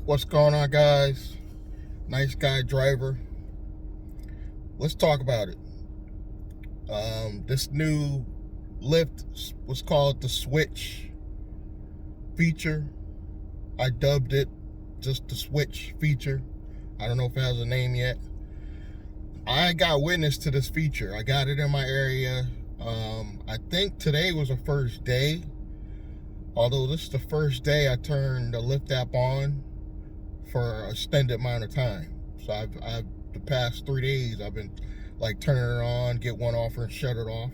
What's going on, guys? Nice guy driver. Let's talk about it. This new Lyft was called the Switch feature. I dubbed it just the Switch feature. I don't know if it has a name yet. I got witness to this feature. I got it in my area. I think today was the first day. Although this is the first day I turned the Lyft app on for an extended amount of time. So I've the past 3 days I've been like turning it on, get one offer and shut it off.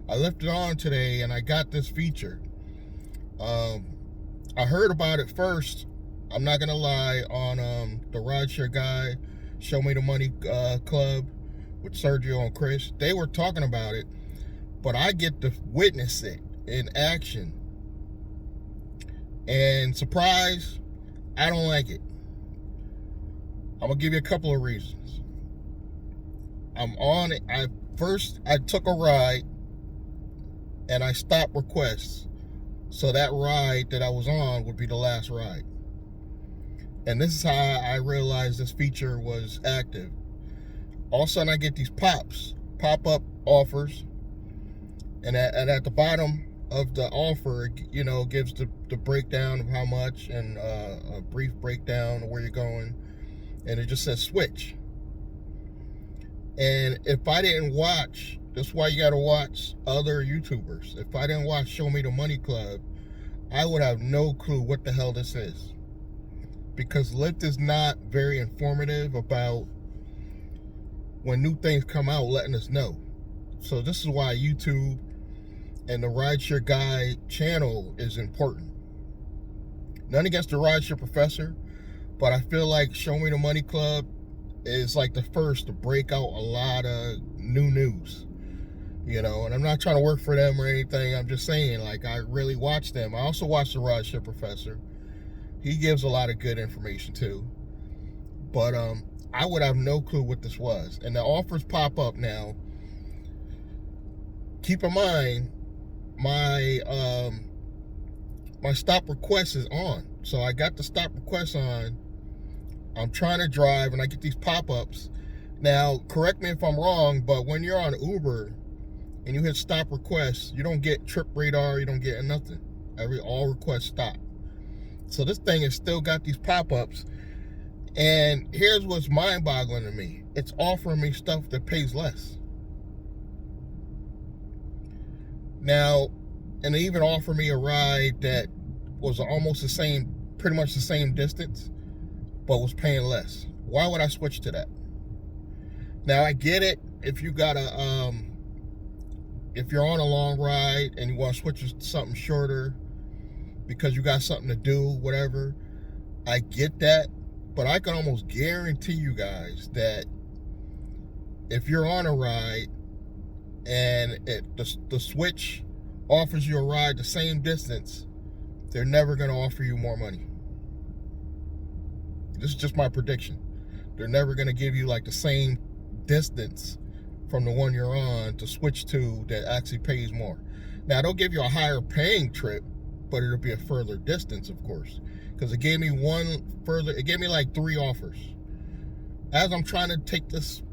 I left it on today and I got this feature. I heard about it first, I'm not gonna lie, on the rideshare guy, Show Me the Money Club with Sergio and Chris. They were talking about it, but I get to witness it in action. And surprise, I don't like it. I'm gonna give you a couple of reasons. I'm on it. I took a ride and I stopped requests. So that ride that I was on would be the last ride. And this is how I realized this feature was active. All of a sudden I get these pop-up offers. And at the bottom of the offer, gives the breakdown of how much and a brief breakdown of where you're going. And it just says switch. And if I didn't watch, that's why you got to watch other YouTubers. If I didn't watch Show Me the Money Club, I would have no clue what the hell this is. Because Lyft is not very informative about when new things come out, letting us know. So this is why YouTube and the Rideshare Guy channel is important. None against the Rideshare Professor, but I feel like Show Me the Money Club is like the first to break out a lot of new news. And I'm not trying to work for them or anything. I'm just saying, like, I really watch them. I also watch the Rideshare Professor. He gives a lot of good information too. But I would have no clue what this was. And the offers pop up now. Keep in mind, my stop request is on. So I got the stop request on. I'm trying to drive and I get these pop-ups. Now, correct me if I'm wrong, but when you're on Uber and you hit stop requests, you don't get trip radar, you don't get nothing. All requests stop. So this thing has still got these pop-ups. And here's what's mind-boggling to me. It's offering me stuff that pays less. Now, and they even offer me a ride that was almost the same, pretty much the same distance, but was paying less. Why would I switch to that? Now, I get it if you got if you're on a long ride and you want to switch to something shorter because you got something to do, whatever. I get that, but I can almost guarantee you guys that if you're on a ride and the switch offers you a ride the same distance, they're never going to offer you more money. This is just my prediction. They're never going to give you like the same distance from the one you're on to switch to that actually pays more. Now, they'll give you a higher paying trip, but it'll be a further distance, of course, because it gave me like 3 offers. As I'm trying to take this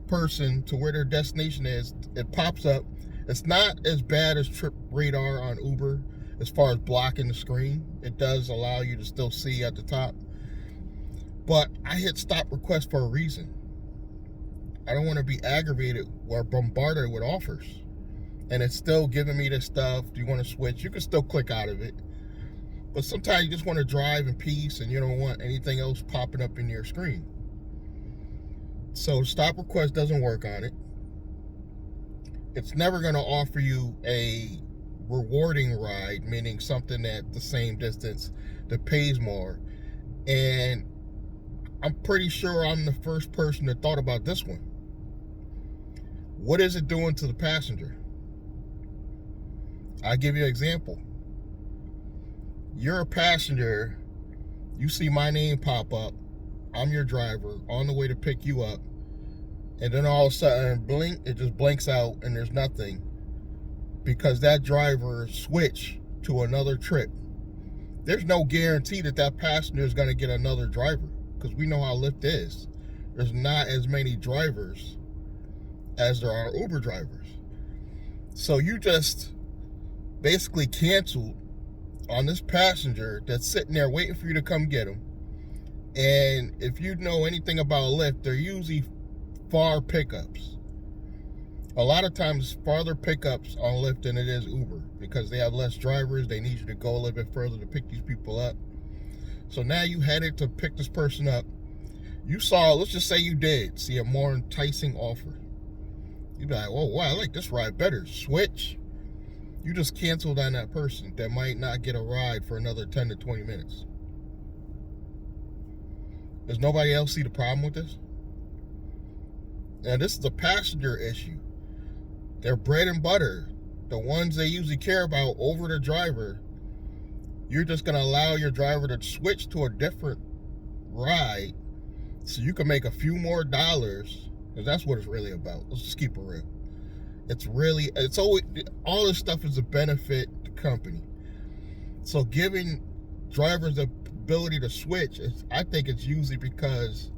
person to where their destination is, it pops up. It's not as bad as trip radar on Uber as far as blocking the screen. It does allow you to still see at the top. But I hit stop request for a reason. I don't want to be aggravated or bombarded with offers. And it's still giving me this stuff. Do you want to switch? You can still click out of it. But sometimes you just want to drive in peace and you don't want anything else popping up in your screen. So stop request doesn't work on it. It's never going to offer you a rewarding ride, meaning something at the same distance that pays more. And I'm pretty sure I'm the first person that thought about this one. What is it doing to the passenger? I'll give you an example. You're a passenger, you see my name pop up, I'm your driver, on the way to pick you up, and then all of a sudden, it just blinks out and there's nothing because that driver switched to another trip there's no guarantee that that passenger is going to get another driver, because we know how Lyft is. There's not as many drivers as there are Uber drivers. So you just basically canceled on this passenger that's sitting there waiting for you to come get him. And if you know anything about Lyft, they're usually far pickups. A lot of times farther pickups on Lyft than it is Uber, because they have less drivers. They need you to go a little bit further to pick these people up. So now you headed to pick this person up. You saw, let's just say you did see a more enticing offer. You'd be like, oh, wow, I like this ride better. Switch. You just canceled on that person that might not get a ride for another 10 to 20 minutes. Does nobody else see the problem with this? Now, this is a passenger issue. Their bread and butter, the ones they usually care about over the driver, you're just going to allow your driver to switch to a different ride so you can make a few more dollars, because that's what it's really about. Let's just keep it real. It's always, all this stuff is a benefit to the company. So giving drivers the ability to switch, I think it's usually because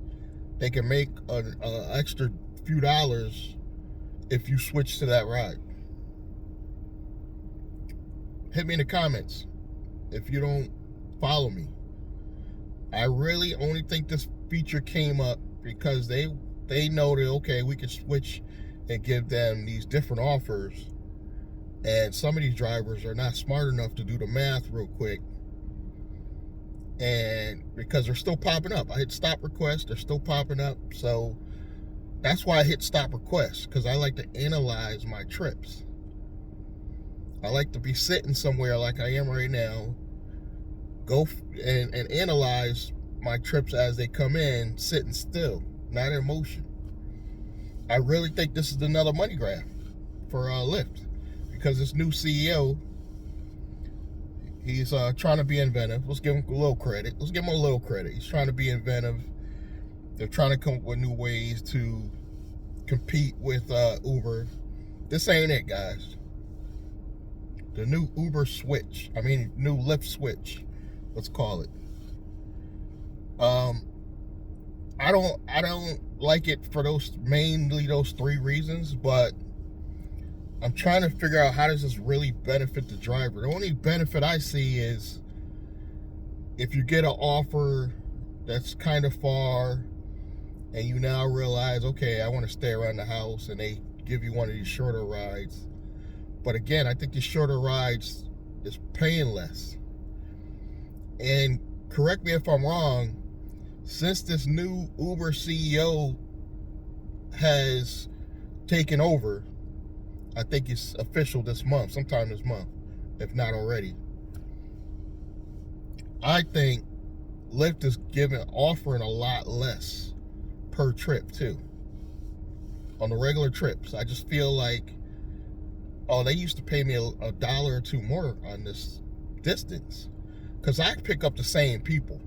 they can make an extra few dollars if you switch to that ride. Hit me in the comments if you don't follow me. I really only think this feature came up because they know that, okay, we can switch and give them these different offers, and some of these drivers are not smart enough to do the math real quick, and because they're still popping up. I hit stop request, they're still popping up. So that's why I hit stop request, because I like to analyze my trips. I like to be sitting somewhere like I am right now, go and analyze my trips as they come in, sitting still, not in motion. I really think this is another money grab for Lyft, because this new CEO, he's trying to be inventive. Let's give him a little credit. He's trying to be inventive. They're trying to come up with new ways to compete with Uber. This ain't it, guys. The new Uber switch. New Lyft switch. Let's call it. I don't like it for mainly those three reasons, but I'm trying to figure out, how does this really benefit the driver? The only benefit I see is if you get an offer that's kind of far and you now realize, okay, I want to stay around the house, and they give you one of these shorter rides. But again, I think these shorter rides is paying less. And correct me if I'm wrong, since this new Uber CEO has taken over, I think it's official this month, sometime this month, if not already, I think Lyft is offering a lot less per trip too. On the regular trips, I just feel like, oh, they used to pay me a dollar or two more on this distance, because I pick up the same people.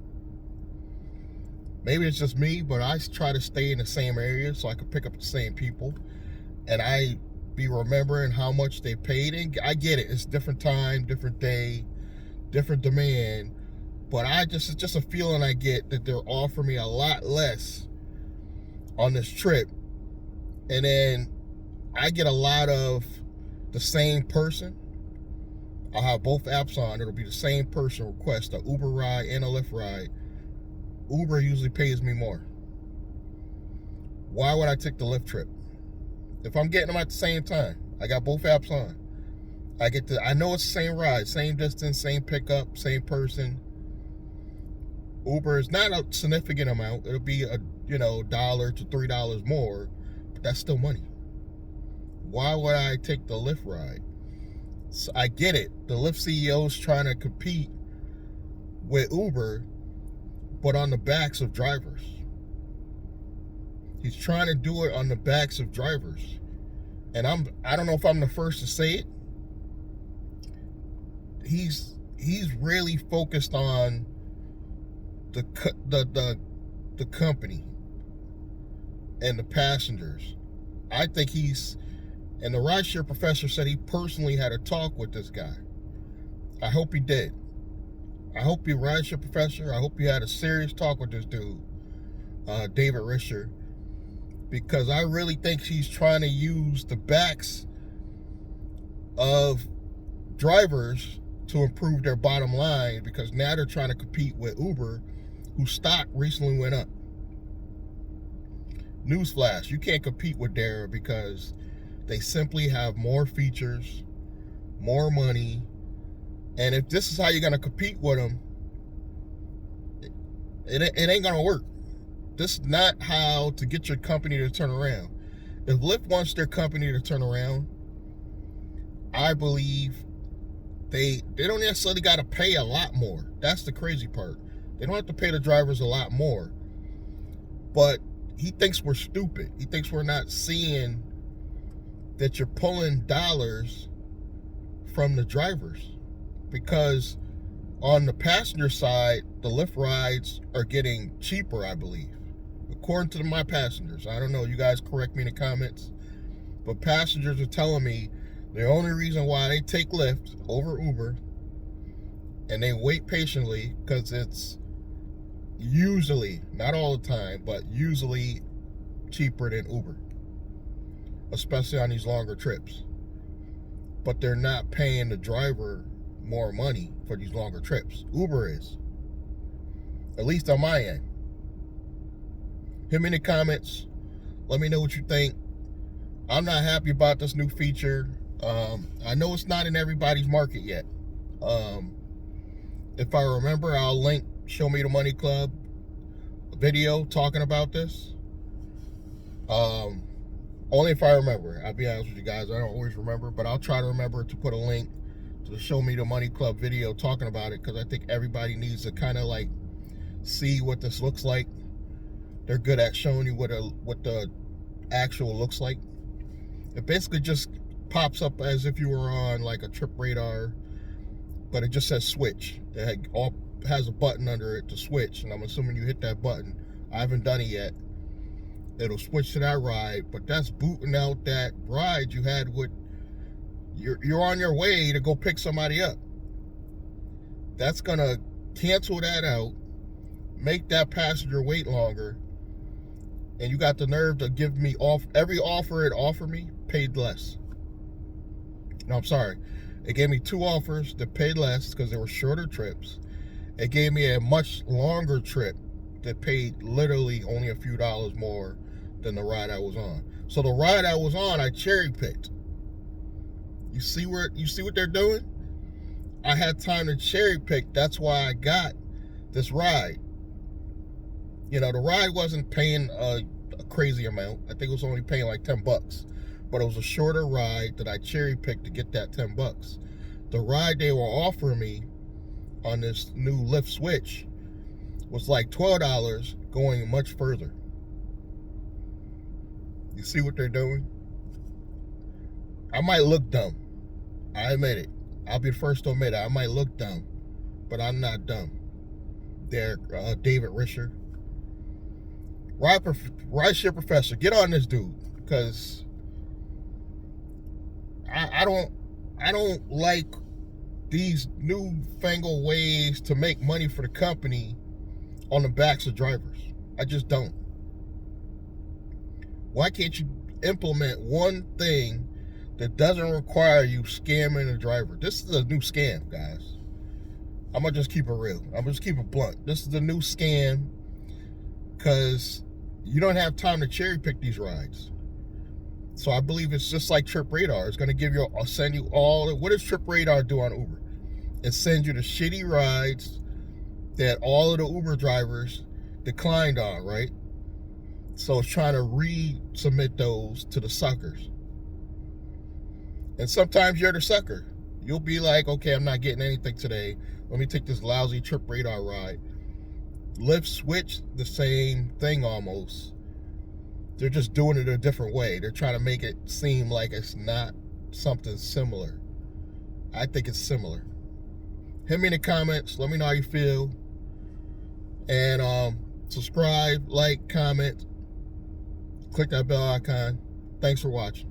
Maybe it's just me, but I try to stay in the same area so I can pick up the same people, and I be remembering how much they paid. And I get it, it's different time, different day, different demand, but it's just a feeling I get that they're offering me a lot less on this trip, and then I get a lot of the same person. I'll have both apps on. It'll be the same person request a Uber ride and a Lyft ride. Uber usually pays me more. Why would I take the Lyft trip? If I'm getting them at the same time, I got both apps on. I know it's the same ride, same distance, same pickup, same person. Uber is not a significant amount. It'll be $1 to $3 more, but that's still money. Why would I take the Lyft ride? So I get it. The Lyft CEO's trying to compete with Uber, but on the backs of drivers. He's trying to do it on the backs of drivers. And I don't know if I'm the first to say it. He's really focused on the company and the passengers. I think and the rideshare professor said he personally had a talk with this guy. I hope he did. I hope you rideshare professor. I hope you had a serious talk with this dude, David Risher, because I really think he's trying to use the backs of drivers to improve their bottom line, because now they're trying to compete with Uber, whose stock recently went up. Newsflash, you can't compete with Dara because they simply have more features, more money, and if this is how you're going to compete with them, it ain't going to work. This is not how to get your company to turn around. If Lyft wants their company to turn around, I believe they don't necessarily got to pay a lot more. That's the crazy part. They don't have to pay the drivers a lot more. But he thinks we're stupid. He thinks we're not seeing that you're pulling dollars from the drivers. Because on the passenger side, the Lyft rides are getting cheaper, I believe. According to my passengers. I don't know. You guys correct me in the comments. But passengers are telling me the only reason why they take Lyft over Uber and they wait patiently, because it's usually, not all the time, but usually cheaper than Uber, especially on these longer trips. But they're not paying the driver more money for these longer trips. Uber is, at least on my end. Hit me in the comments. Let me know what you think. I'm not happy about this new feature. I know it's not in everybody's market yet. If I remember, I'll link Show Me the Money Club video talking about this. Only if I remember. I'll be honest with you guys, I don't always remember, but I'll try to remember to put a link to the Show Me the Money Club video talking about it, because I think everybody needs to kind of like see what this looks like. They're good at showing you what the actual looks like. It basically just pops up as if you were on like a trip radar, but it just says switch. It has a button under it to switch, and I'm assuming you hit that button. I haven't done it yet. It'll switch to that ride, but that's booting out that ride you had with you're on your way to go pick somebody up. That's gonna cancel that out, make that passenger wait longer, and you got the nerve to give me every offer it offered me paid less. No, I'm sorry. It gave me 2 offers that paid less because they were shorter trips. It gave me a much longer trip that paid literally only a few dollars more than the ride I was on. So the ride I was on, I cherry picked. You see what they're doing? I had time to cherry pick. That's why I got this ride. You know, the ride wasn't paying a crazy amount. I think it was only paying like $10. But it was a shorter ride that I cherry picked to get that $10. The ride they were offering me on this new Lyft switch was like $12, going much further. You see what they're doing? I might look dumb. I admit it. I'll be the first to admit it. I might look dumb, but I'm not dumb. David Risher. Rideshare professor, get on this dude, because I don't like these newfangled ways to make money for the company on the backs of drivers. I just don't. Why can't you implement one thing that doesn't require you scamming a driver? This is a new scam, guys. I'm gonna just keep it real. I'm gonna just keep it blunt. This is a new scam because you don't have time to cherry pick these rides. So I believe it's just like Trip Radar. It's going to give you, send you all. What does Trip Radar do on Uber? It sends you the shitty rides that all of the Uber drivers declined on, right? So it's trying to resubmit those to the suckers. And sometimes you're the sucker. You'll be like, okay, I'm not getting anything today. Let me take this lousy Trip Radar ride. Lyft switch, the same thing almost. They're just doing it a different way. They're trying to make it seem like it's not something similar. I think it's similar. Hit me in the comments. Let me know how you feel. And subscribe, like, comment. Click that bell icon. Thanks for watching.